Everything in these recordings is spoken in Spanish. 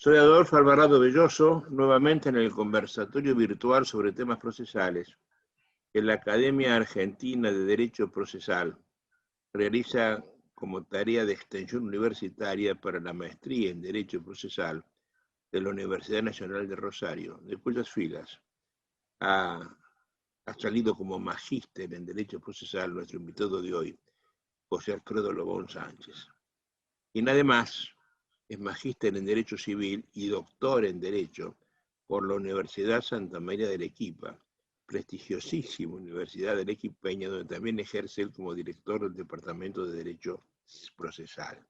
Soy Adolfo Alvarado Belloso, nuevamente en el conversatorio virtual sobre temas procesales que la Academia Argentina de Derecho Procesal realiza como tarea de extensión universitaria para la maestría en Derecho Procesal de la Universidad Nacional de Rosario, de cuyas filas ha salido como magíster en Derecho Procesal nuestro invitado de hoy, José Alfredo Lobón Sánchez. Y además es magíster en Derecho Civil y doctor en Derecho por la Universidad Santa María de Arequipa, prestigiosísima Universidad de Arequipeña, donde también ejerce él como director del Departamento de Derecho Procesal.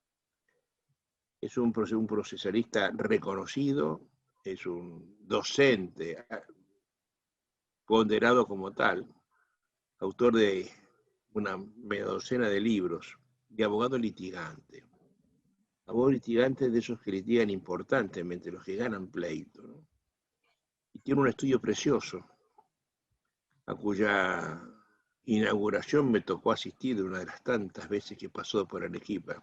Es un procesalista reconocido, es un docente ponderado como tal, autor de una media docena de libros, y abogado litigante. Abogado litigante de esos que litigan importantemente, los que ganan pleito, ¿no? Y tiene un estudio precioso, a cuya inauguración me tocó asistir una de las tantas veces que pasó por Arequipa,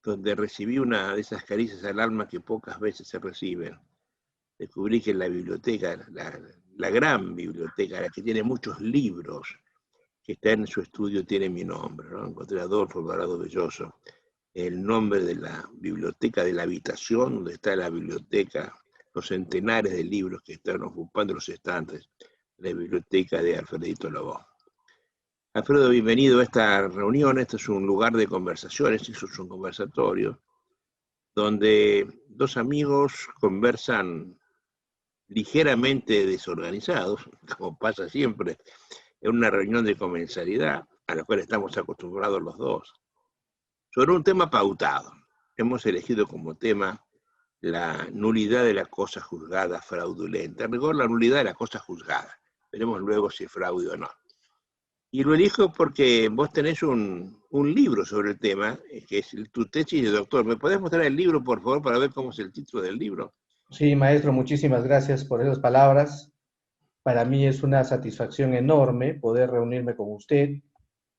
donde recibí una de esas caricias al alma que pocas veces se reciben. Descubrí que la biblioteca, la gran biblioteca, la que tiene muchos libros, que está en su estudio, tiene mi nombre, ¿no? Encontré a Adolfo Alvarado Belloso, el nombre de la biblioteca de la habitación, donde está la biblioteca, los centenares de libros que están ocupando los estantes, la biblioteca de Alfredito Lobón. Alfredo, bienvenido a esta reunión. Este es un lugar de conversaciones, esto es un conversatorio, donde dos amigos conversan ligeramente desorganizados, como pasa siempre en una reunión de comensalidad, a la cual estamos acostumbrados los dos, sobre un tema pautado. Hemos elegido como tema la nulidad de la cosa juzgada fraudulenta. En rigor, la nulidad de la cosa juzgada. Veremos luego si es fraude o no. Y lo elijo porque vos tenés un libro sobre el tema, que es tu tesis de doctor. ¿Me podés mostrar el libro, por favor, para ver cómo es el título del libro? Sí, maestro, muchísimas gracias por esas palabras. Para mí es una satisfacción enorme poder reunirme con usted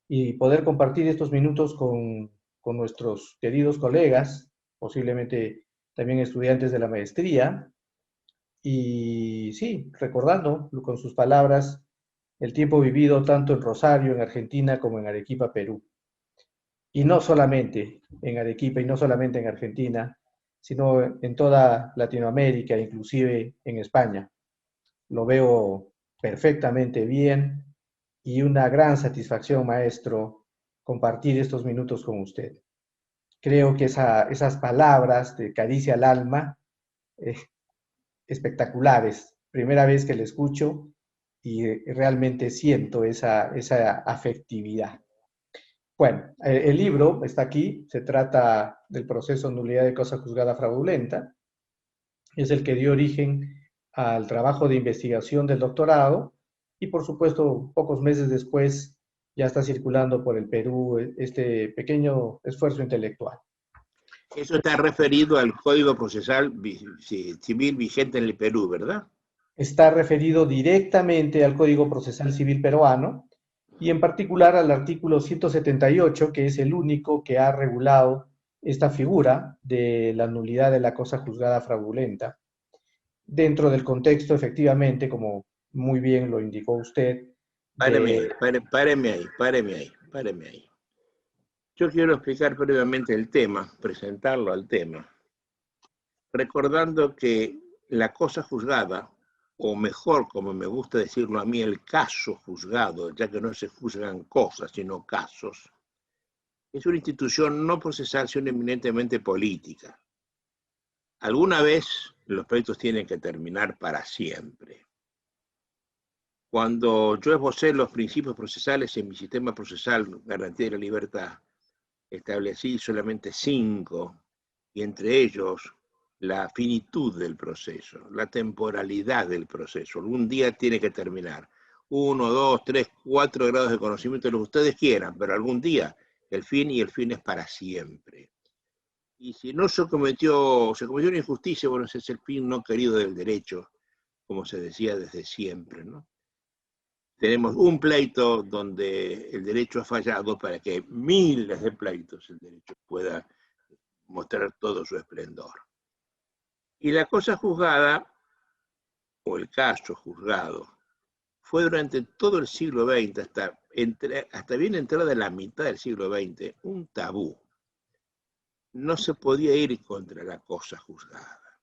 y poder compartir estos minutos con nuestros queridos colegas, posiblemente también estudiantes de la maestría. Y sí, recordando con sus palabras el tiempo vivido tanto en Rosario, en Argentina, como en Arequipa, Perú. Y no solamente en Arequipa y no solamente en Argentina, sino en toda Latinoamérica, inclusive en España. Lo veo perfectamente bien y una gran satisfacción, maestro, compartir estos minutos con usted. Creo que esas palabras de caricia al alma, eh, espectaculares. Primera vez que le escucho y realmente siento esa afectividad. Bueno, el libro está aquí, se trata del proceso de nulidad de cosa juzgada fraudulenta, es el que dio origen al trabajo de investigación del doctorado y por supuesto pocos meses después ya está circulando por el Perú este pequeño esfuerzo intelectual. Eso está referido al Código Procesal Civil vigente en el Perú, ¿verdad? Está referido directamente al Código Procesal Civil peruano y en particular al artículo 178, que es el único que ha regulado esta figura de la nulidad de la cosa juzgada fraudulenta, dentro del contexto, efectivamente, como muy bien lo indicó usted, de... Páreme ahí. Yo quiero explicar previamente el tema, presentarlo al tema, recordando que la cosa juzgada, o mejor, como me gusta decirlo a mí, el caso juzgado, ya que no se juzgan cosas, sino casos, es una institución no procesal, sino eminentemente política. Alguna vez los pleitos tienen que terminar para siempre. Cuando yo esbocé los principios procesales en mi sistema procesal, garantía de la libertad, establecí solamente 5, y entre ellos la finitud del proceso, la temporalidad del proceso. Algún día tiene que terminar. 1, 2, 3, 4 grados de conocimiento, lo que ustedes quieran, pero algún día el fin, y el fin es para siempre. Y si no se cometió una injusticia, bueno, ese es el fin no querido del derecho, como se decía desde siempre, ¿no? Tenemos un pleito donde el derecho ha fallado para que miles de pleitos el derecho pueda mostrar todo su esplendor. Y la cosa juzgada, o el caso juzgado, fue durante todo el siglo XX, hasta bien entrada la mitad del siglo XX, un tabú. No se podía ir contra la cosa juzgada,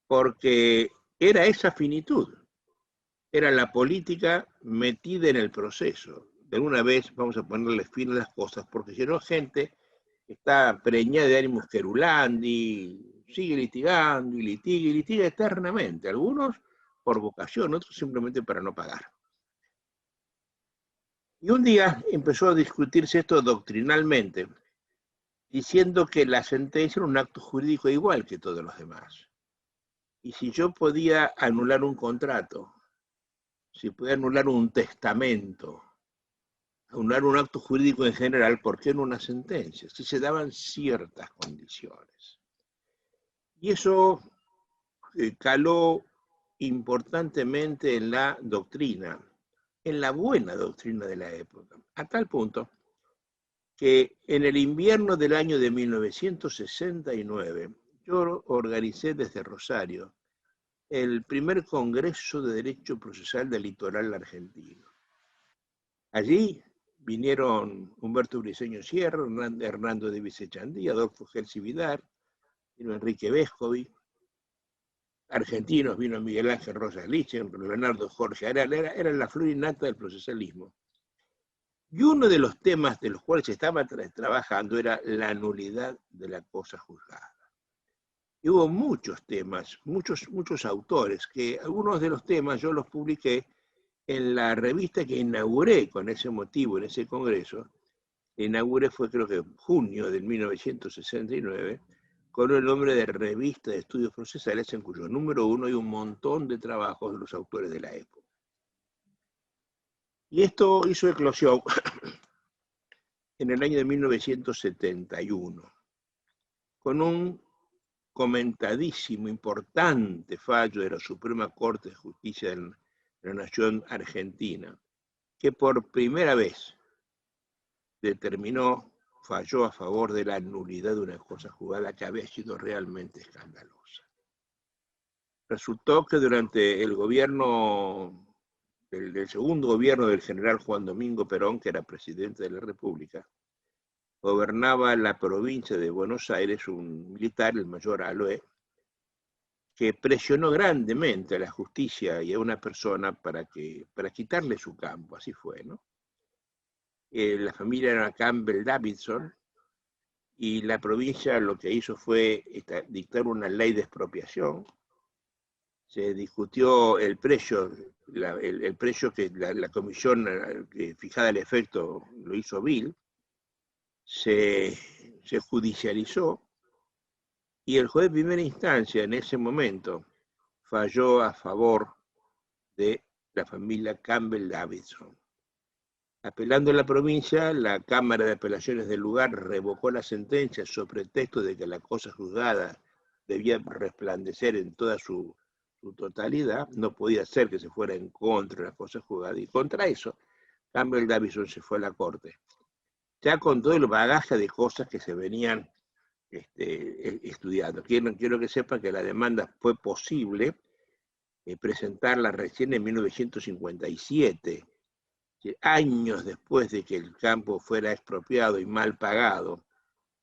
porque era esa finitud, era la política metida en el proceso. De alguna vez vamos a ponerle fin a las cosas, porque si no, gente está preñada de ánimos querulandi, sigue litigando y litiga eternamente. Algunos por vocación, otros simplemente para no pagar. Y un día empezó a discutirse esto doctrinalmente, diciendo que la sentencia era un acto jurídico igual que todos los demás. Y si yo podía anular un contrato, si podía anular un testamento, anular un acto jurídico en general, ¿por qué no una sentencia? Si se daban ciertas condiciones. Y eso caló importantemente en la doctrina, en la buena doctrina de la época, a tal punto que en el invierno del año de 1969 yo organicé desde Rosario el primer Congreso de Derecho Procesal del Litoral Argentino. Allí vinieron Humberto Briceño Sierra, Hernando de Vicechandí, Adolfo Gelsi Vidar, vino Enrique Vescovi, argentinos, vino Miguel Ángel Rosas Lichen, Leonardo Jorge Aral, era la flor innata del procesalismo. Y uno de los temas de los cuales se estaba trabajando era la nulidad de la cosa juzgada. Y hubo muchos temas, muchos autores, que algunos de los temas yo los publiqué en la revista que inauguré con ese motivo, en ese congreso. Inauguré fue creo que en junio de 1969, con el nombre de Revista de Estudios Procesales, en cuyo número 1 hay un montón de trabajos de los autores de la época. Y esto hizo eclosión en el año de 1971, con un comentadísimo, importante fallo de la Suprema Corte de Justicia de la Nación Argentina, que por primera vez falló a favor de la nulidad de una cosa juzgada que había sido realmente escandalosa. Resultó que durante el gobierno, el segundo gobierno del general Juan Domingo Perón, que era presidente de la República, gobernaba la provincia de Buenos Aires un militar, el mayor Aloe, que presionó grandemente a la justicia y a una persona para quitarle su campo, así fue, ¿no? La familia era Campbell Davidson, y la provincia lo que hizo fue dictar una ley de expropiación. Se discutió el precio, el precio que la comisión fijada al efecto lo hizo Bill, se judicializó, y el juez de primera instancia en ese momento falló a favor de la familia Campbell Davidson. Apelando a la provincia, la Cámara de Apelaciones del lugar revocó la sentencia sobre pretexto de que la cosa juzgada debía resplandecer en toda su totalidad. No podía ser que se fuera en contra de la cosa juzgada, y contra eso Campbell Davidson se fue a la corte, ya con todo el bagaje de cosas que se venían estudiando. Quiero que sepan que la demanda fue posible presentarla recién en 1957, años después de que el campo fuera expropiado y mal pagado,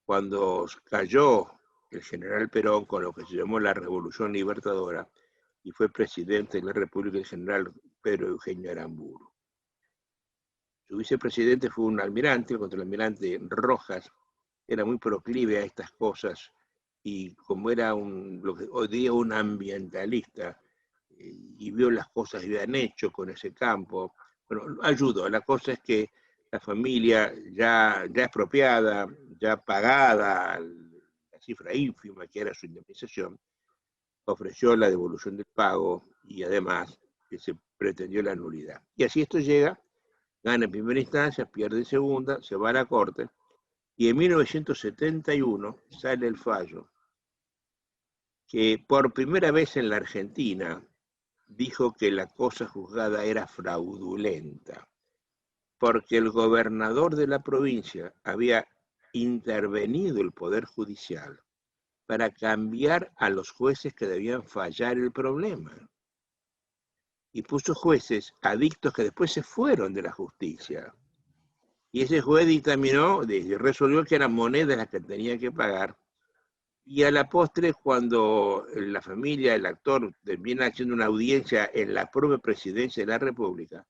cuando cayó el general Perón con lo que se llamó la Revolución Libertadora y fue presidente de la República el general Pedro Eugenio Aramburu. Su vicepresidente fue un almirante, el contraalmirante Rojas, era muy proclive a estas cosas, y como era lo que hoy día un ambientalista, y vio las cosas que habían hecho con ese campo, bueno, ayudó. La cosa es que la familia ya expropiada, ya pagada la cifra ínfima que era su indemnización, ofreció la devolución del pago, y además que se pretendió la nulidad. Y así esto llega, gana en primera instancia, pierde en segunda, se va a la corte, y en 1971 sale el fallo que por primera vez en la Argentina dijo que la cosa juzgada era fraudulenta, porque el gobernador de la provincia había intervenido el Poder Judicial para cambiar a los jueces que debían fallar el problema. Y puso jueces adictos que después se fueron de la justicia. Y ese juez dictaminó, resolvió que eran monedas las que tenía que pagar. Y a la postre, cuando la familia, el actor, termina haciendo una audiencia en la propia presidencia de la República,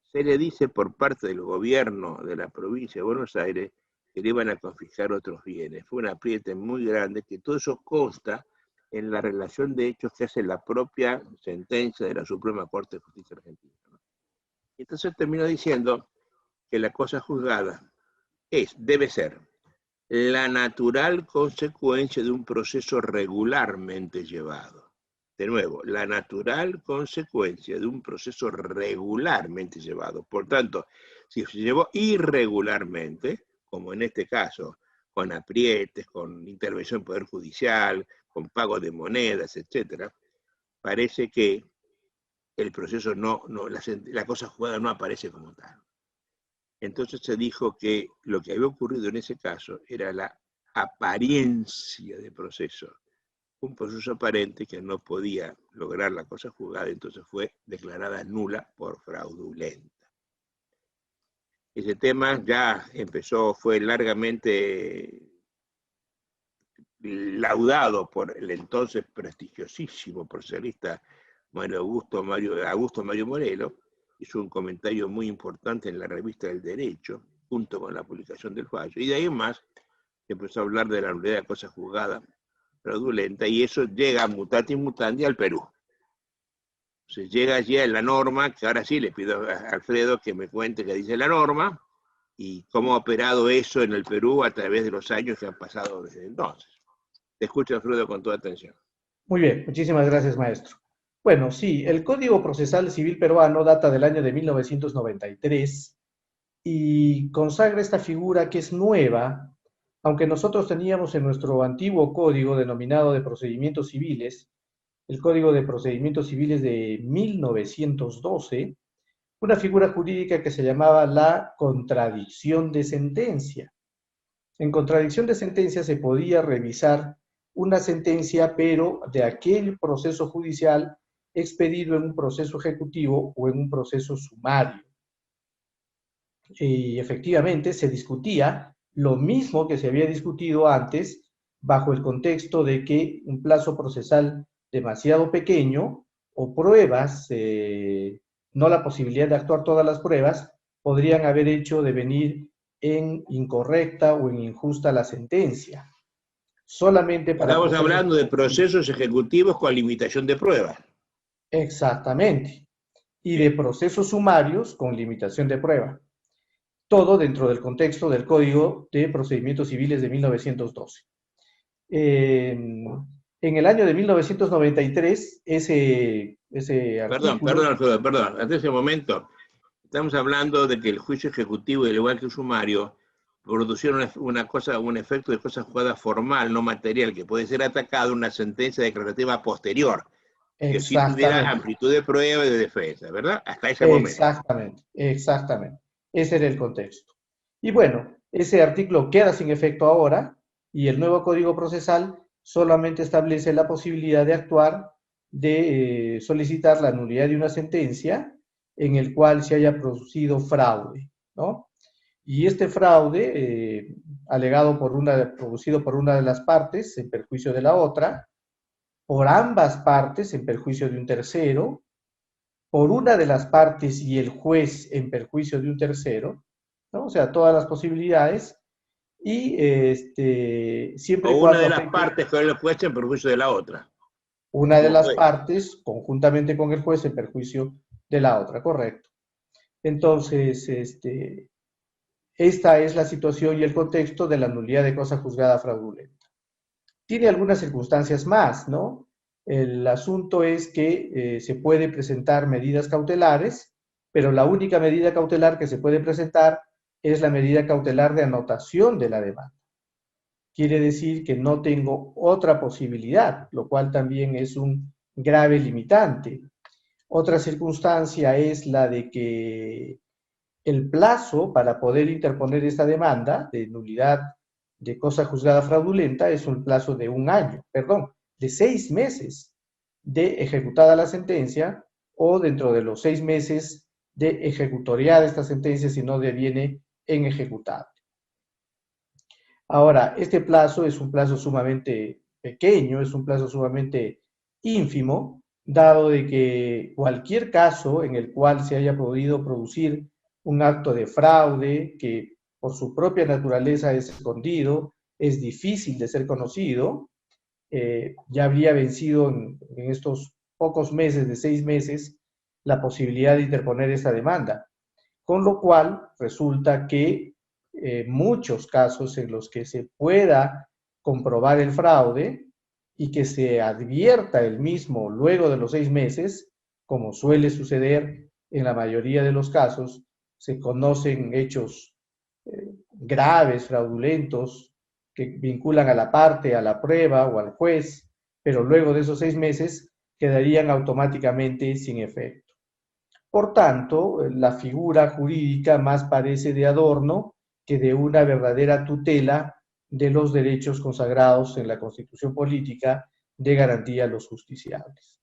se le dice por parte del gobierno de la provincia de Buenos Aires que le iban a confiscar otros bienes. Fue un apriete muy grande, que todo eso consta en la relación de hechos que hace la propia sentencia de la Suprema Corte de Justicia Argentina. Entonces terminó diciendo que la cosa juzgada debe ser la natural consecuencia de un proceso regularmente llevado. De nuevo, la natural consecuencia de un proceso regularmente llevado. Por tanto, si se llevó irregularmente, como en este caso, con aprietes, con intervención del Poder Judicial, con pago de monedas, etc., parece que el proceso la cosa juzgada no aparece como tal. Entonces se dijo que lo que había ocurrido en ese caso era la apariencia de proceso, un proceso aparente que no podía lograr la cosa juzgada, entonces fue declarada nula por fraudulenta. Ese tema ya fue largamente laudado por el entonces prestigiosísimo procesista Augusto Mario Morelo. Hizo un comentario muy importante en la revista del Derecho, junto con la publicación del fallo, y de ahí en más empezó a hablar de la nulidad de cosa juzgada fraudulenta, y eso llega mutatis mutandi al Perú. Entonces llega ya en la norma, que ahora sí le pido a Alfredo que me cuente qué dice la norma, y cómo ha operado eso en el Perú a través de los años que han pasado desde entonces. Te escucho, Alfredo, con toda atención. Muy bien, muchísimas gracias, maestro. Bueno, sí, el Código Procesal Civil Peruano data del año de 1993 y consagra esta figura que es nueva, aunque nosotros teníamos en nuestro antiguo código denominado de procedimientos civiles, el Código de Procedimientos Civiles de 1912, una figura jurídica que se llamaba la contradicción de sentencia. En contradicción de sentencia se podía revisar una sentencia, pero de aquel proceso judicial expedido en un proceso ejecutivo o en un proceso sumario. Y efectivamente se discutía lo mismo que se había discutido antes, bajo el contexto de que un plazo procesal demasiado pequeño o pruebas, no la posibilidad de actuar todas las pruebas, podrían haber hecho devenir en incorrecta o en injusta la sentencia. Solamente para Estamos hablando de procesos ejecutivos con limitación de pruebas. Exactamente. Y de procesos sumarios con limitación de prueba. Todo dentro del contexto del Código de Procedimientos Civiles de 1912. En el año de 1993, ese artículo... Perdón. Hasta ese momento, estamos hablando de que el juicio ejecutivo, al igual que el sumario, producieron un efecto de cosa juzgada formal, no material, que puede ser atacado en una sentencia declarativa posterior, que sí tuviera amplitud de prueba y de defensa, ¿verdad? Hasta ese momento. Exactamente. Ese era el contexto. Y bueno, ese artículo queda sin efecto ahora y el nuevo Código Procesal solamente establece la posibilidad de actuar, de solicitar la nulidad de una sentencia en el cual se haya producido fraude, ¿no? Y este fraude, producido por una de las partes en perjuicio de la otra, por ambas partes en perjuicio de un tercero, por una de las partes y el juez en perjuicio de un tercero, ¿no? O sea, todas las posibilidades, y siempre o y cuando... una de las partes con el juez en perjuicio de la otra. Una de las partes, conjuntamente con el juez, en perjuicio de la otra, correcto. Entonces, esta es la situación y el contexto de la nulidad de cosa juzgada fraudulenta. Tiene algunas circunstancias más, ¿no? El asunto es que se puede presentar medidas cautelares, pero la única medida cautelar que se puede presentar es la medida cautelar de anotación de la demanda. Quiere decir que no tengo otra posibilidad, lo cual también es un grave limitante. Otra circunstancia es la de que el plazo para poder interponer esta demanda de nulidad de cosa juzgada fraudulenta es un plazo de un año, perdón, de 6 meses de ejecutada la sentencia o dentro de los 6 meses de ejecutoriada esta sentencia si no deviene en ejecutable. Ahora, este plazo es un plazo sumamente pequeño, es un plazo sumamente ínfimo, dado de que cualquier caso en el cual se haya podido producir un acto de fraude que por su propia naturaleza es escondido, es difícil de ser conocido, ya habría vencido en estos pocos meses, de 6 meses, la posibilidad de interponer esa demanda. Con lo cual, resulta que muchos casos en los que se pueda comprobar el fraude y que se advierta el mismo luego de los 6 meses, como suele suceder en la mayoría de los casos, se conocen hechos graves, fraudulentos, que vinculan a la parte, a la prueba o al juez, pero luego de esos 6 meses quedarían automáticamente sin efecto. Por tanto, la figura jurídica más parece de adorno que de una verdadera tutela de los derechos consagrados en la Constitución Política de garantía a los justiciables.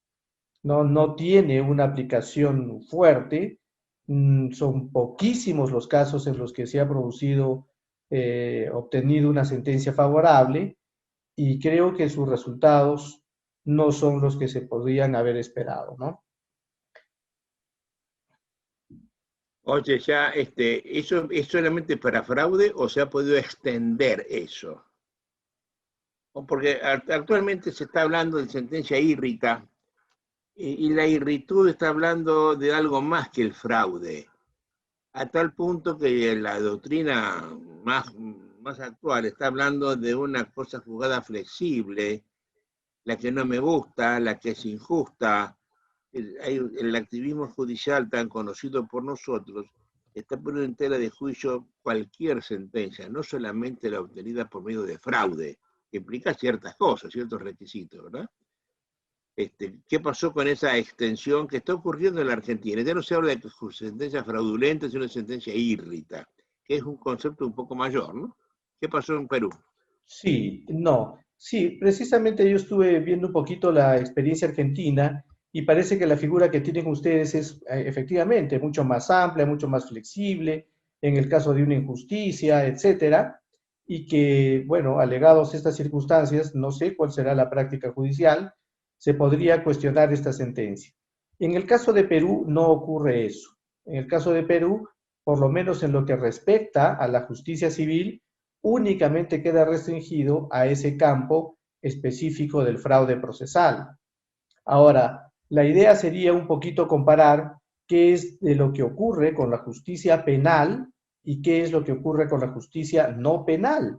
No tiene una aplicación fuerte, son poquísimos los casos en los que se ha producido, obtenido una sentencia favorable, y creo que sus resultados no son los que se podrían haber esperado, ¿no? Oye, ya, ¿eso es solamente para fraude o se ha podido extender eso? Porque actualmente se está hablando de sentencia írrita y la irritud está hablando de algo más que el fraude, a tal punto que la doctrina más actual está hablando de una cosa juzgada flexible, la que no me gusta, la que es injusta. El activismo judicial tan conocido por nosotros está poniendo en tela de juicio cualquier sentencia, no solamente la obtenida por medio de fraude, que implica ciertas cosas, ciertos requisitos, ¿verdad? ¿Qué pasó con esa extensión que está ocurriendo en la Argentina? Ya no se habla de sentencia fraudulenta, sino de sentencia írrita, que es un concepto un poco mayor, ¿no? ¿Qué pasó en Perú? Sí, no. Sí, precisamente yo estuve viendo un poquito la experiencia argentina y parece que la figura que tienen ustedes es efectivamente mucho más amplia, mucho más flexible, en el caso de una injusticia, etcétera, y que, bueno, alegados estas circunstancias, no sé cuál será la práctica judicial, se podría cuestionar esta sentencia. En el caso de Perú no ocurre eso. En el caso de Perú, por lo menos en lo que respecta a la justicia civil, únicamente queda restringido a ese campo específico del fraude procesal. Ahora, la idea sería un poquito comparar qué es de lo que ocurre con la justicia penal y qué es lo que ocurre con la justicia no penal.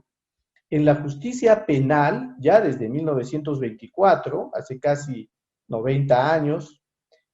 En la justicia penal, ya desde 1924, hace casi 90 años,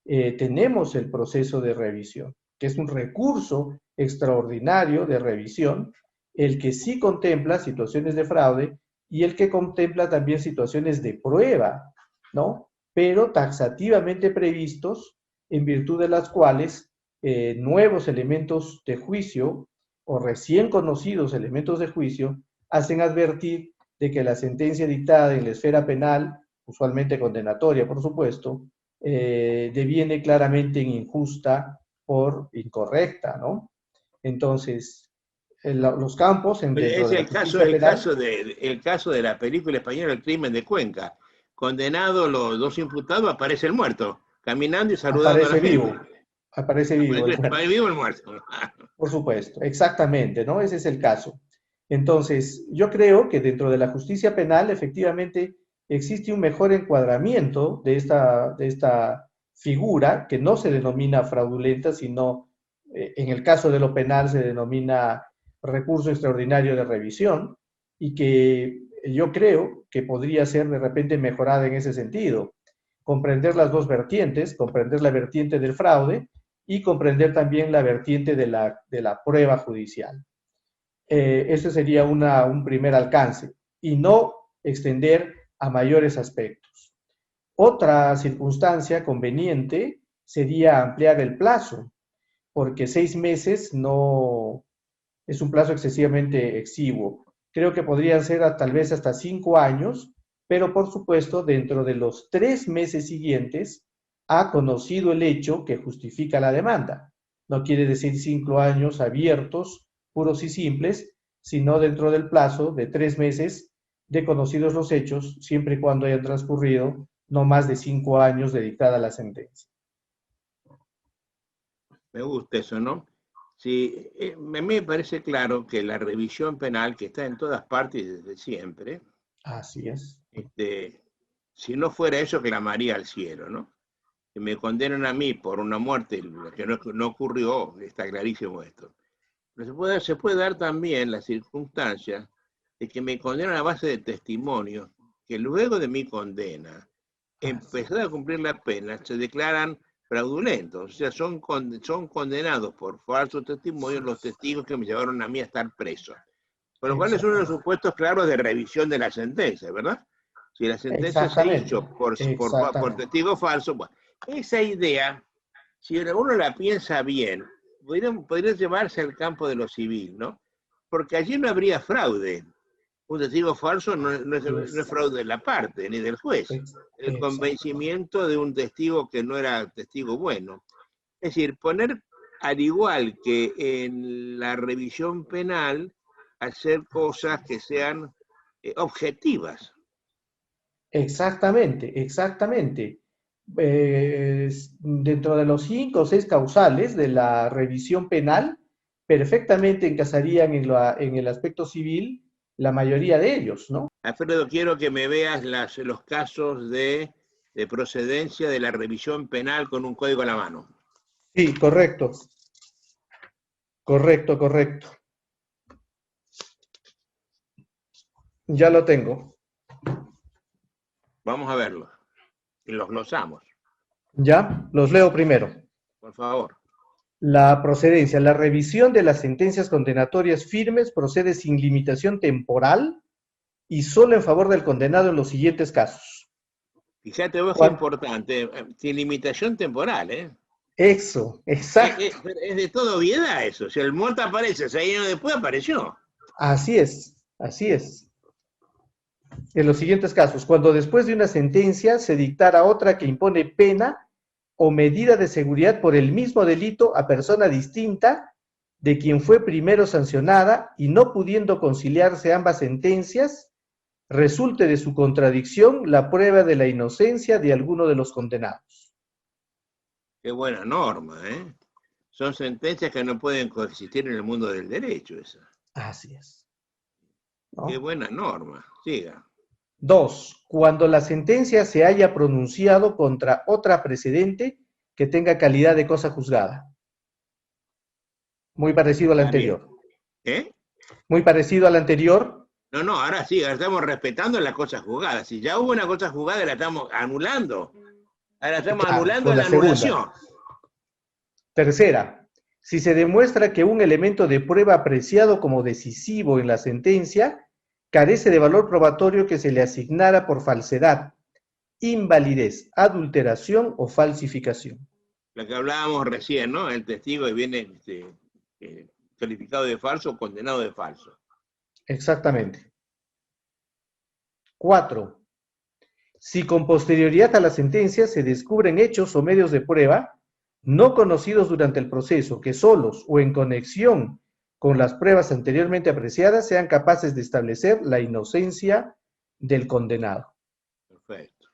tenemos el proceso de revisión, que es un recurso extraordinario de revisión, el que sí contempla situaciones de fraude y el que contempla también situaciones de prueba, ¿no? Pero taxativamente previstos, en virtud de las cuales nuevos elementos de juicio o recién conocidos elementos de juicio hacen advertir de que la sentencia dictada en la esfera penal, usualmente condenatoria, por supuesto, deviene claramente injusta por incorrecta, ¿no? Entonces, los campos dentro Es de la justicia penal. el caso de la película española El crimen de Cuenca. Condenados los dos imputados, aparece el muerto, caminando y saludando a la Aparece gente. vivo, aparece vivo el muerto. Aparece vivo el muerto. Por supuesto, exactamente, ¿no? Ese es el caso. Entonces, yo creo que dentro de la justicia penal, efectivamente, existe un mejor encuadramiento de esta figura, que no se denomina fraudulenta, sino, en el caso de lo penal, se denomina recurso extraordinario de revisión, y que yo creo que podría ser de repente mejorada en ese sentido. Comprender las dos vertientes, comprender la vertiente del fraude y comprender también la vertiente de la prueba judicial. Ese sería un primer alcance y no extender a mayores aspectos. Otra circunstancia conveniente sería ampliar el plazo, porque 6 meses no es un plazo excesivamente exiguo. creo que podrían ser tal vez hasta 5 años, pero por supuesto dentro de los 3 meses siguientes ha conocido el hecho que justifica la demanda. No quiere decir 5 años abiertos, puros y simples, sino dentro del plazo de 3 meses de conocidos los hechos, siempre y cuando hayan transcurrido no más de 5 años de dictada la sentencia. Me gusta eso, ¿no? Sí, a mí me parece claro que la revisión penal, que está en todas partes desde siempre, Así es. si no fuera eso, clamaría al cielo, ¿no? Que me condenan a mí por una muerte que no ocurrió, está clarísimo esto. Pero se puede dar también la circunstancia de que me condenan a base de testimonio, que luego de mi condena, empezada a cumplir la pena, se declaran fraudulentos, o sea, son condenados por falso testimonio los testigos que me llevaron a mí a estar preso. Con lo cual es uno de los supuestos claros de revisión de la sentencia, ¿verdad? Si la sentencia se hizo por testigo falso, bueno, esa idea, si uno la piensa bien, podría llevarse al campo de lo civil, ¿no? Porque allí no habría fraude. Un testigo falso no es fraude de la parte, ni del juez. El convencimiento de un testigo que no era testigo bueno. Es decir, poner al igual que en la revisión penal, hacer cosas que sean objetivas. Exactamente, exactamente. Dentro de los 5 o 6 causales de la revisión penal, perfectamente encasarían en el aspecto civil la mayoría de ellos, ¿no? Alfredo, quiero que me veas los casos de procedencia de la revisión penal con un código a la mano. Sí, correcto. Correcto, correcto. Ya lo tengo. Vamos a verlos. Y los glosamos. Ya, los leo primero. Por favor. La procedencia. La revisión de las sentencias condenatorias firmes procede sin limitación temporal y solo en favor del condenado en los siguientes casos. Fíjate vos que es importante, sin limitación temporal, ¿eh? Eso, exacto. Es de toda obviedad eso. Si el muerto aparece 6 años después, apareció. Así es, así es. En los siguientes casos, cuando después de una sentencia se dictara otra que impone pena o medida de seguridad por el mismo delito a persona distinta de quien fue primero sancionada y no pudiendo conciliarse ambas sentencias, resulte de su contradicción la prueba de la inocencia de alguno de los condenados. Qué buena norma, ¿eh? Son sentencias que no pueden coexistir en el mundo del derecho, esa. Así es. ¿No? Qué buena norma. Siga. 2. Cuando la sentencia se haya pronunciado contra otra precedente que tenga calidad de cosa juzgada. Muy parecido al anterior. ¿Eh? Muy parecido al anterior. No, ahora sí, ahora estamos respetando la cosa juzgada. Si ya hubo una cosa juzgada, la estamos anulando. Ahora estamos anulando la anulación. Tercera, si se demuestra que un elemento de prueba apreciado como decisivo en la sentencia carece de valor probatorio que se le asignara por falsedad, invalidez, adulteración o falsificación. Lo que hablábamos recién, ¿no? El testigo viene calificado de falso o condenado de falso. Exactamente. 4. Si con posterioridad a la sentencia se descubren hechos o medios de prueba no conocidos durante el proceso que solos o en conexión con las pruebas anteriormente apreciadas sean capaces de establecer la inocencia del condenado. Perfecto.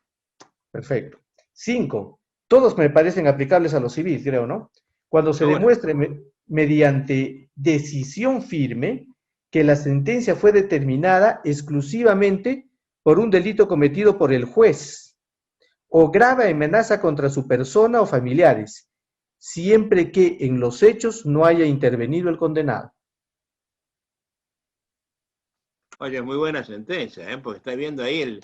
Perfecto. 5. Todos me parecen aplicables a lo civil, creo, ¿no? Cuando se demuestre mediante decisión firme que la sentencia fue determinada exclusivamente por un delito cometido por el juez o grave amenaza contra su persona o familiares, siempre que en los hechos no haya intervenido el condenado. Oye, muy buena sentencia, ¿eh? Porque está viendo ahí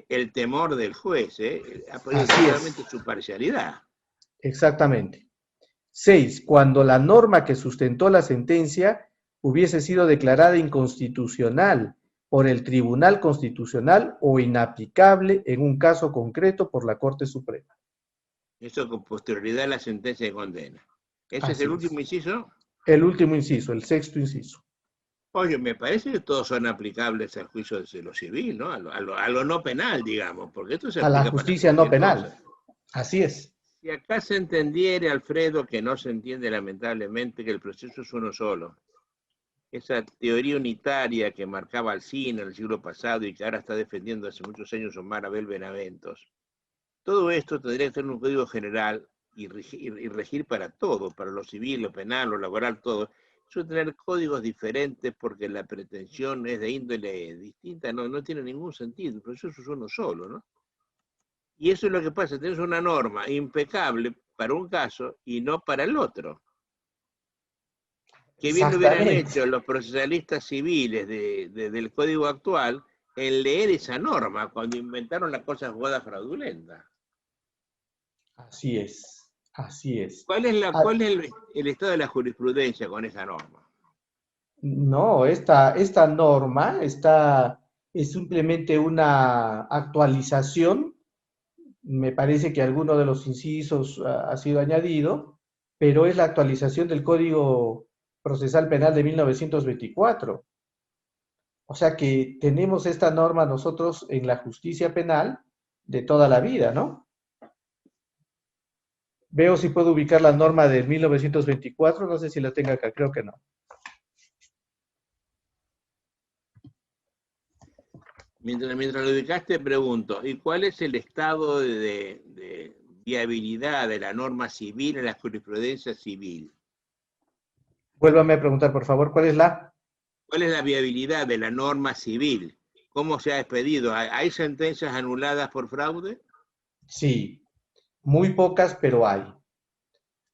el temor del juez, ¿eh? Apoya totalmente su parcialidad. Exactamente. 6. Cuando la norma que sustentó la sentencia hubiese sido declarada inconstitucional por el Tribunal Constitucional o inaplicable en un caso concreto por la Corte Suprema. Eso con posterioridad a la sentencia de condena. ¿Ese es el último inciso? El último inciso, el sexto inciso. Oye, me parece que todos son aplicables al juicio de lo civil, ¿no? A lo no penal, digamos, porque esto se A la aplica para justicia no cualquier penal. cosa. Así es. Si acá se entendiera, Alfredo, que no se entiende lamentablemente que el proceso es uno solo, esa teoría unitaria que marcaba Alsina en el siglo pasado y que ahora está defendiendo hace muchos años Omar Abel Benaventos, todo esto tendría que ser un código general y regir para todo, para lo civil, lo penal, lo laboral, todo. Eso tener códigos diferentes porque la pretensión es de índole distinta, no tiene ningún sentido, el proceso es uno solo, ¿no? Y eso es lo que pasa, tienes una norma impecable para un caso y no para el otro. Que bien lo hubieran Exactamente. hecho los procesalistas civiles del código actual en leer esa norma cuando inventaron la cosa jugada fraudulenta. Así es. Así es. ¿Cuál es el estado de la jurisprudencia con esa norma? No, esta norma es simplemente una actualización. Me parece que alguno de los incisos ha sido añadido, pero es la actualización del Código Procesal Penal de 1924. O sea que tenemos esta norma nosotros en la justicia penal de toda la vida, ¿no? Veo si puedo ubicar la norma de 1924, no sé si la tenga acá, creo que no. Mientras lo ubicaste, pregunto, ¿y cuál es el estado de viabilidad de la norma civil en la jurisprudencia civil? Vuélvame a preguntar, por favor, ¿cuál es la? ¿Cuál es la viabilidad de la norma civil? ¿Cómo se ha expedido? ¿Hay sentencias anuladas por fraude? Sí, muy pocas, pero hay.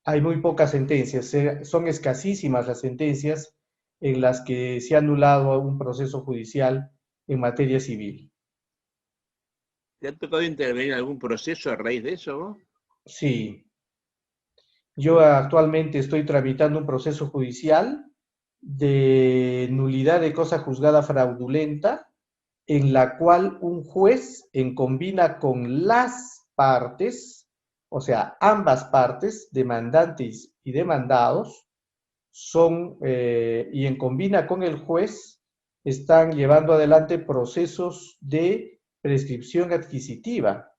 Hay muy pocas sentencias, son escasísimas las sentencias en las que se ha anulado un proceso judicial en materia civil. ¿Te ha tocado intervenir en algún proceso a raíz de eso, vos? Sí, yo actualmente estoy tramitando un proceso judicial de nulidad de cosa juzgada fraudulenta, en la cual un juez, en combina con las partes, o sea, ambas partes, demandantes y demandados, y en combina con el juez, están llevando adelante procesos de prescripción adquisitiva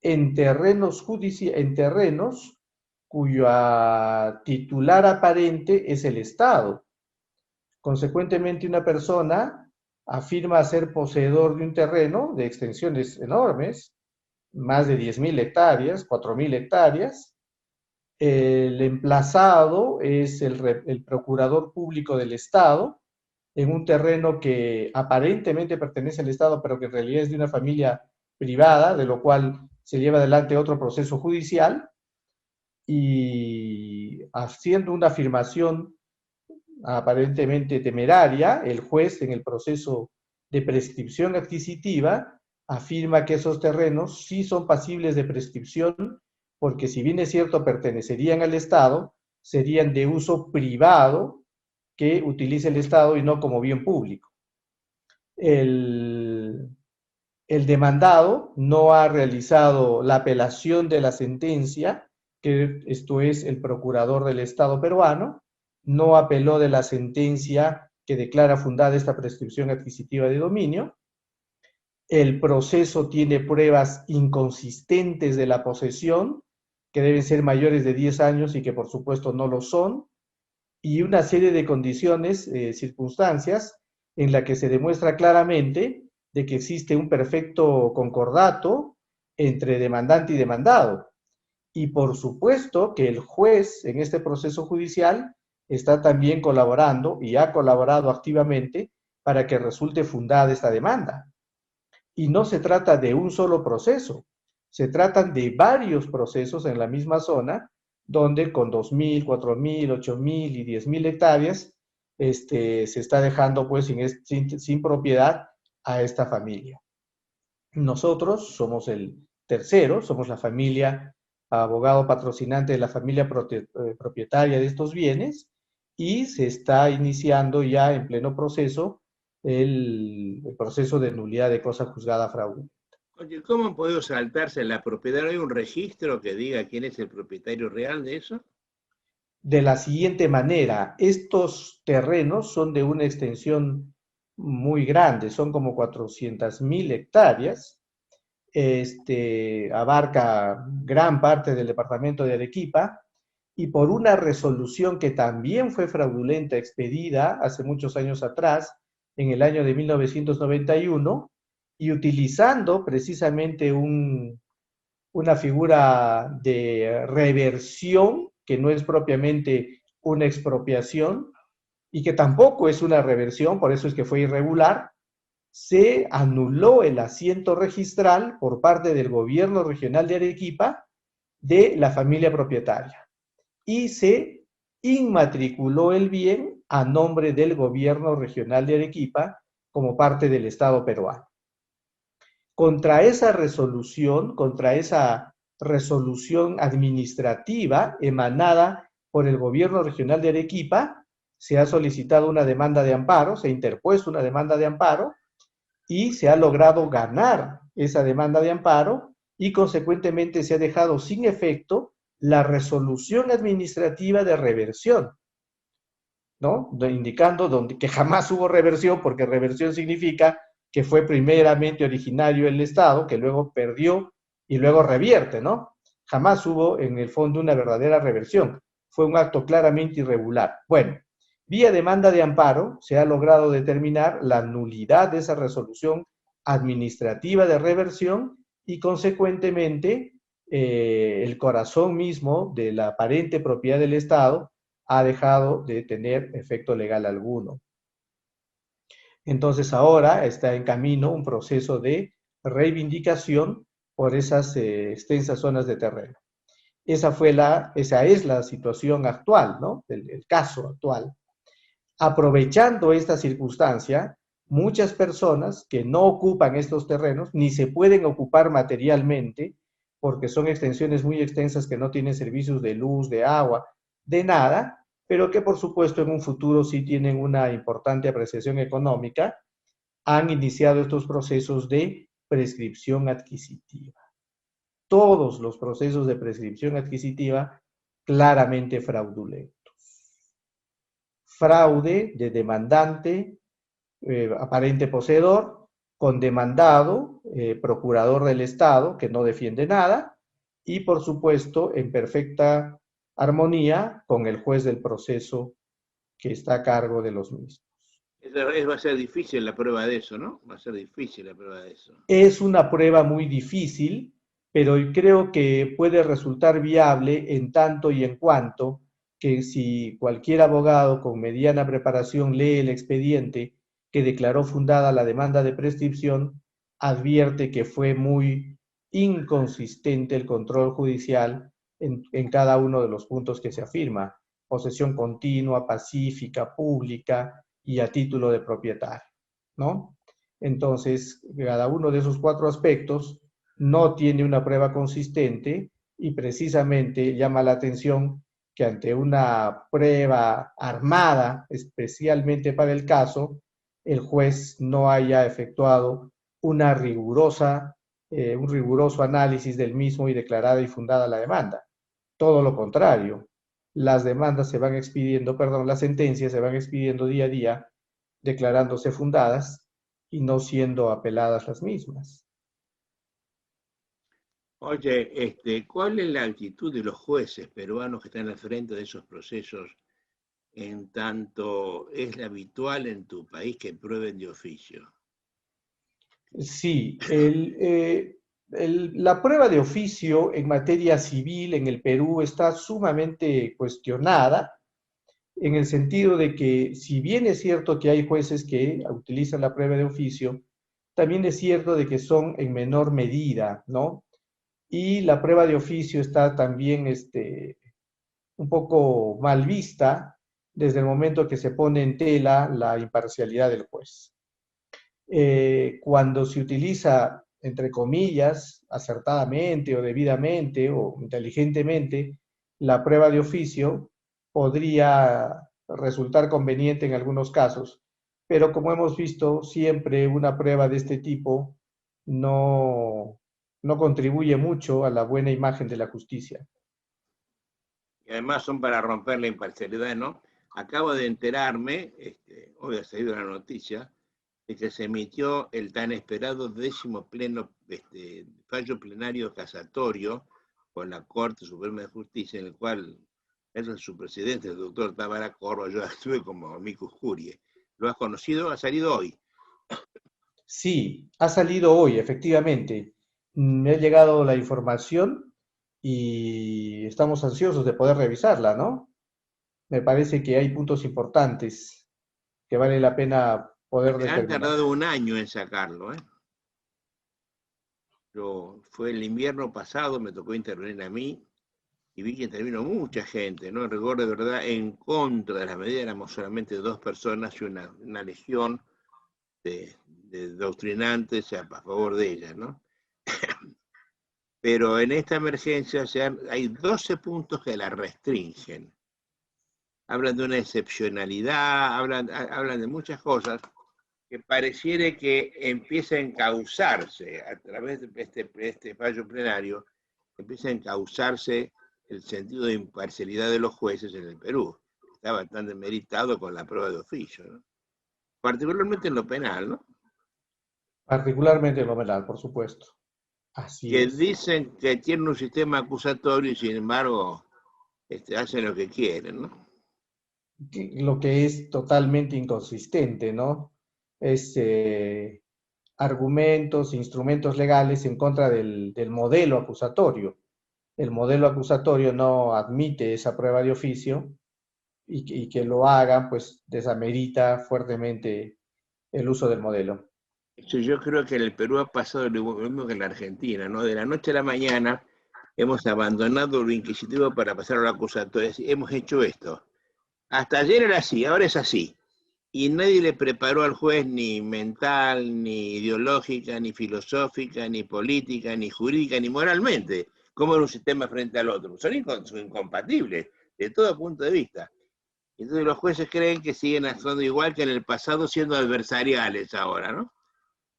en terrenos cuya titular aparente es el Estado. Consecuentemente, una persona afirma ser poseedor de un terreno de extensiones enormes, más de 10.000 hectáreas, 4.000 hectáreas. El emplazado es el procurador público del Estado en un terreno que aparentemente pertenece al Estado, pero que en realidad es de una familia privada, de lo cual se lleva adelante otro proceso judicial, y haciendo una afirmación aparentemente temeraria, el juez en el proceso de prescripción adquisitiva afirma que esos terrenos sí son pasibles de prescripción porque si bien es cierto pertenecerían al Estado, serían de uso privado que utilice el Estado y no como bien público. El, el demandado no ha realizado la apelación de la sentencia, que esto es el procurador del Estado peruano, no apeló de la sentencia que declara fundada esta prescripción adquisitiva de dominio. El proceso tiene pruebas inconsistentes de la posesión, que deben ser mayores de 10 años y que por supuesto no lo son, y una serie de condiciones, circunstancias, en la que se demuestra claramente de que existe un perfecto concordato entre demandante y demandado. Y por supuesto que el juez en este proceso judicial está también colaborando y ha colaborado activamente para que resulte fundada esta demanda. Y no se trata de un solo proceso, se tratan de varios procesos en la misma zona, donde con 2.000, 4.000, 8.000 y 10.000 hectáreas se está dejando pues sin propiedad a esta familia. Nosotros somos el tercero, somos la familia abogado patrocinante de la familia propietaria de estos bienes y se está iniciando ya en pleno proceso el proceso de nulidad de cosa juzgada fraudulenta. Oye, ¿cómo han podido saltarse la propiedad? ¿No hay un registro que diga quién es el propietario real de eso? de la siguiente manera. Estos terrenos son de una extensión muy grande, son como 400.000 hectáreas, abarca gran parte del departamento de Arequipa, y por una resolución que también fue fraudulenta expedida hace muchos años atrás, en el año de 1991, y utilizando precisamente una figura de reversión, que no es propiamente una expropiación y que tampoco es una reversión, por eso es que fue irregular, se anuló el asiento registral por parte del gobierno regional de Arequipa de la familia propietaria y se inmatriculó el bien a nombre del gobierno regional de Arequipa como parte del Estado peruano. Contra esa resolución administrativa emanada por el gobierno regional de Arequipa, se ha solicitado una demanda de amparo, se ha interpuesto una demanda de amparo y se ha logrado ganar esa demanda de amparo y consecuentemente se ha dejado sin efecto la resolución administrativa de reversión, ¿no? Indicando que jamás hubo reversión, porque reversión significa que fue primeramente originario el Estado, que luego perdió y luego revierte, ¿no? Jamás hubo en el fondo una verdadera reversión. Fue un acto claramente irregular. Bueno, vía demanda de amparo se ha logrado determinar la nulidad de esa resolución administrativa de reversión y consecuentemente el corazón mismo de la aparente propiedad del Estado ha dejado de tener efecto legal alguno. Entonces ahora está en camino un proceso de reivindicación por esas extensas zonas de terreno. Esa es la situación actual, ¿no? El caso actual. Aprovechando esta circunstancia, muchas personas que no ocupan estos terrenos, ni se pueden ocupar materialmente, porque son extensiones muy extensas que no tienen servicios de luz, de agua, de nada, pero que por supuesto en un futuro sí tienen una importante apreciación económica, han iniciado estos procesos de prescripción adquisitiva. Todos los procesos de prescripción adquisitiva claramente fraudulentos. Fraude de demandante, aparente poseedor, con demandado, procurador del Estado, que no defiende nada, y por supuesto en perfecta armonía con el juez del proceso que está a cargo de los mismos. Va a ser difícil la prueba de eso, ¿no? Va a ser difícil la prueba de eso. Es una prueba muy difícil, pero creo que puede resultar viable en tanto y en cuanto que si cualquier abogado con mediana preparación lee el expediente que declaró fundada la demanda de prescripción, advierte que fue muy inconsistente el control judicial en cada uno de los puntos que se afirma: posesión continua, pacífica, pública y a título de propietario, ¿no? Entonces, cada uno de esos cuatro aspectos no tiene una prueba consistente y precisamente llama la atención que ante una prueba armada especialmente para el caso, el juez no haya efectuado un riguroso análisis del mismo y declarada y fundada la demanda. Todo lo contrario, las sentencias se van expidiendo día a día, declarándose fundadas y no siendo apeladas las mismas. Oye, ¿cuál es la actitud de los jueces peruanos que están al frente de esos procesos, en tanto es la habitual en tu país que prueben de oficio? Sí, la prueba de oficio en materia civil en el Perú está sumamente cuestionada, en el sentido de que, si bien es cierto que hay jueces que utilizan la prueba de oficio, también es cierto de que son en menor medida, ¿no? Y la prueba de oficio está también un poco mal vista desde el momento que se pone en tela la imparcialidad del juez. Cuando se utiliza, entre comillas, acertadamente o debidamente o inteligentemente, la prueba de oficio, podría resultar conveniente en algunos casos, pero como hemos visto, siempre una prueba de este tipo no contribuye mucho a la buena imagen de la justicia. que además son para romper la imparcialidad, ¿no? Acabo de enterarme, hoy ha salido la noticia, de que se emitió el tan esperado 10º fallo plenario casatorio con la Corte Suprema de Justicia, en el cual su presidente, el doctor Tábara Corro, yo estuve como amicus curiae. ¿Lo has conocido? Ha salido hoy. Sí, ha salido hoy, efectivamente. Me ha llegado la información y estamos ansiosos de poder revisarla, ¿no? Me parece que hay puntos importantes que vale la pena poder Han determinar. tardado un año en sacarlo, ¿eh? Fue el invierno pasado, me tocó intervenir a mí, y vi que intervino mucha gente, ¿no? En rigor de verdad, en contra de las medidas éramos solamente 2 personas y una legión de doctrinantes a favor de ellas, ¿no? Pero en esta emergencia hay 12 puntos que la restringen. Hablan de una excepcionalidad, hablan de muchas cosas que pareciera que empieza a encauzarse a través de este fallo plenario, empieza a encauzarse el sentido de imparcialidad de los jueces en el Perú. Está bastante demeritado con la prueba de oficio, ¿no? Particularmente en lo penal, ¿no? Particularmente en lo penal, por supuesto. Así Que es. dicen que tienen un sistema acusatorio y sin embargo hacen lo que quieren, ¿no? Lo que es totalmente inconsistente, ¿no? Es argumentos, instrumentos legales en contra del modelo acusatorio. El modelo acusatorio no admite esa prueba de oficio y que lo hagan, pues desamerita fuertemente el uso del modelo. Yo creo que en el Perú ha pasado lo mismo que en la Argentina, ¿no? De la noche a la mañana hemos abandonado lo inquisitivo para pasar a lo acusatorio. Hemos hecho esto. Hasta ayer era así, ahora es así. Y nadie le preparó al juez ni mental, ni ideológica, ni filosófica, ni política, ni jurídica, ni moralmente, cómo era un sistema frente al otro. Son incompatibles de todo punto de vista. Entonces los jueces creen que siguen actuando igual que en el pasado, siendo adversariales ahora, ¿no?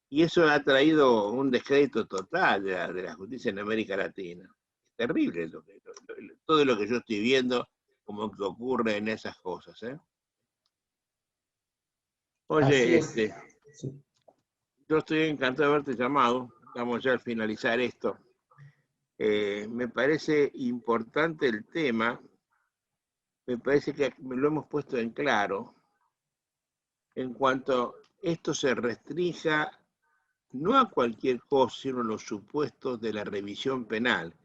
Y eso ha traído un descrédito total de la justicia en América Latina. Es terrible todo lo que yo estoy viendo, como que ocurre en esas cosas, ¿eh? Así Oye, es. Sí. yo estoy encantado de haberte llamado. Estamos ya al finalizar esto. Me parece importante el tema. Me parece que lo hemos puesto en claro en cuanto esto se restrinja no a cualquier cosa, sino a los supuestos de la revisión penal,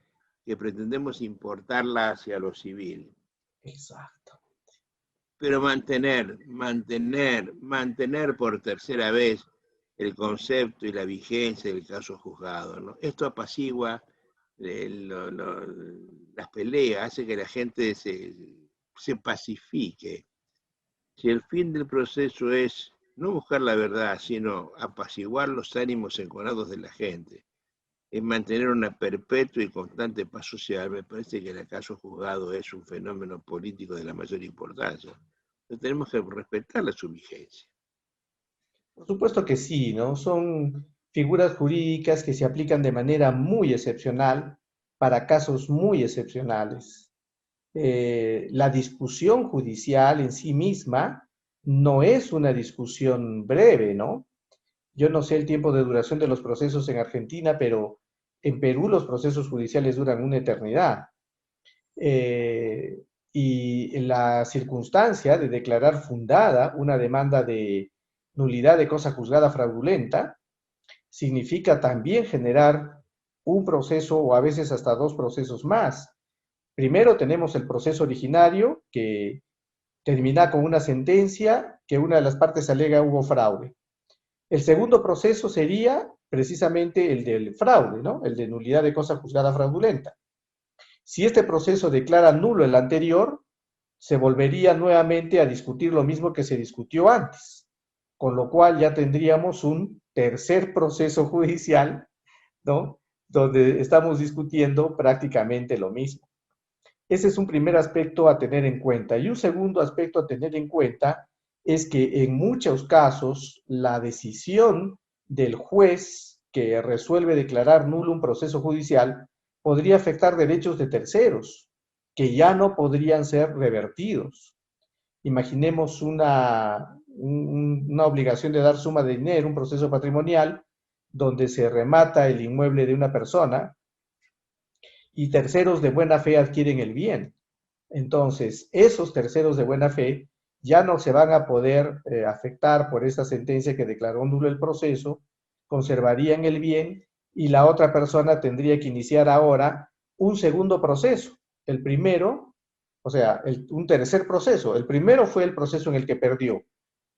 que pretendemos importarla hacia lo civil. Exacto. Pero mantener por tercera vez el concepto y la vigencia del caso juzgado, ¿no? Esto apacigua las peleas, hace que la gente se pacifique. Si el fin del proceso es no buscar la verdad, sino apaciguar los ánimos enconados de la gente, es mantener una perpetua y constante paz social, me parece que el caso juzgado es un fenómeno político de la mayor importancia. Entonces tenemos que respetarle su vigencia. Por supuesto que sí, ¿no? Son figuras jurídicas que se aplican de manera muy excepcional para casos muy excepcionales. La discusión judicial en sí misma no es una discusión breve, ¿no? Yo no sé el tiempo de duración de los procesos en Argentina, pero en Perú los procesos judiciales duran una eternidad. Y la circunstancia de declarar fundada una demanda de nulidad de cosa juzgada fraudulenta significa también generar un proceso o a veces hasta 2 procesos más. Primero tenemos el proceso originario que termina con una sentencia que una de las partes alega hubo fraude. El segundo proceso sería precisamente el del fraude, ¿no? El de nulidad de cosa juzgada fraudulenta. Si este proceso declara nulo el anterior, se volvería nuevamente a discutir lo mismo que se discutió antes, con lo cual ya tendríamos un tercer proceso judicial, ¿no? Donde estamos discutiendo prácticamente lo mismo. Ese es un primer aspecto a tener en cuenta. Y un segundo aspecto a tener en cuenta es que en muchos casos la decisión del juez que resuelve declarar nulo un proceso judicial podría afectar derechos de terceros. que ya no podrían ser revertidos. Imaginemos una obligación de dar suma de dinero, un proceso patrimonial, donde se remata el inmueble de una persona y terceros de buena fe adquieren el bien. Entonces, esos terceros de buena fe ya no se van a poder afectar por esta sentencia que declaró nulo el proceso, conservarían el bien y la otra persona tendría que iniciar ahora un segundo proceso. El primero, o sea, un tercer proceso. El primero fue el proceso en el que perdió.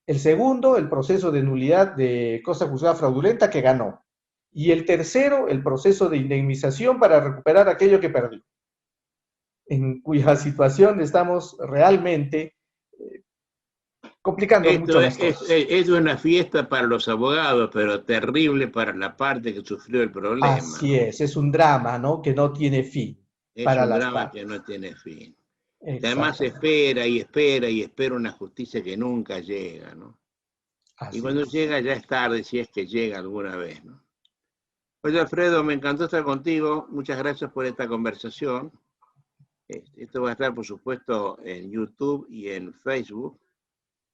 El segundo, el proceso de nulidad de cosa juzgada fraudulenta que ganó. Y el tercero, el proceso de indemnización para recuperar aquello que perdió, en cuya situación estamos realmente complicando mucho las cosas. Es una fiesta para los abogados, pero terrible para la parte que sufrió el problema, Así ¿no? es un drama, ¿no? Que no tiene fin Es para un las drama que partes. no tiene fin. Y además Exactamente. espera y espera y espera una justicia que nunca llega, ¿no? Y Así cuando es. llega ya es tarde, si es que llega alguna vez, ¿no? Oye, Alfredo, me encantó estar contigo. Muchas gracias por esta conversación. Esto va a estar, por supuesto, en YouTube y en Facebook.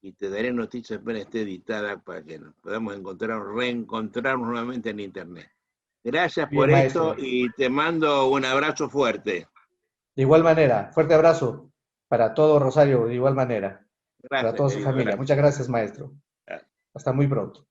Y te daré noticias apenas esté editada para que nos podamos reencontrarnos nuevamente en Internet. Gracias Bien, por esto maestro. y te mando un abrazo fuerte. De igual manera, fuerte abrazo para todo Rosario, de igual manera, para Gracias, toda su querido. familia. Gracias. Muchas gracias, maestro. Hasta muy pronto.